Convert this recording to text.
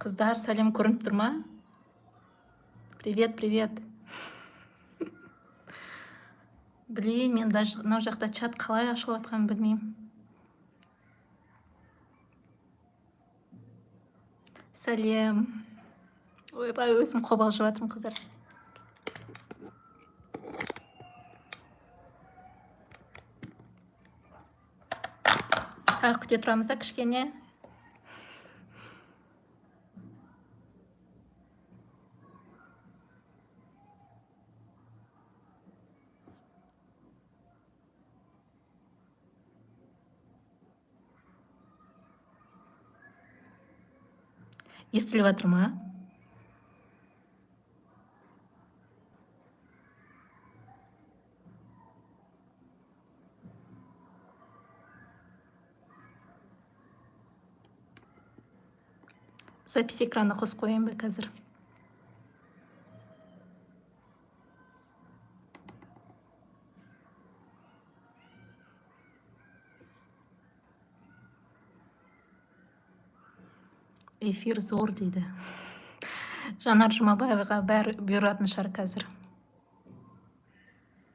Қыздар, сәлем, көрініп тұр ма? Привет, привет. Блин, мен даже мынау жақта чат қалай ашылып жатқанын білмеймін. Сәлем. Ойбай, өзім қобалжып жатырмын, қыздар. Тағы күте тұрамыз да кішкене. Естіліп жатыр ма? Запись экранына қосып қояйын ба қазір? Эфир зор дейді. Жанар Жұмабаеваға бәрі бұйыратын шығар қазір.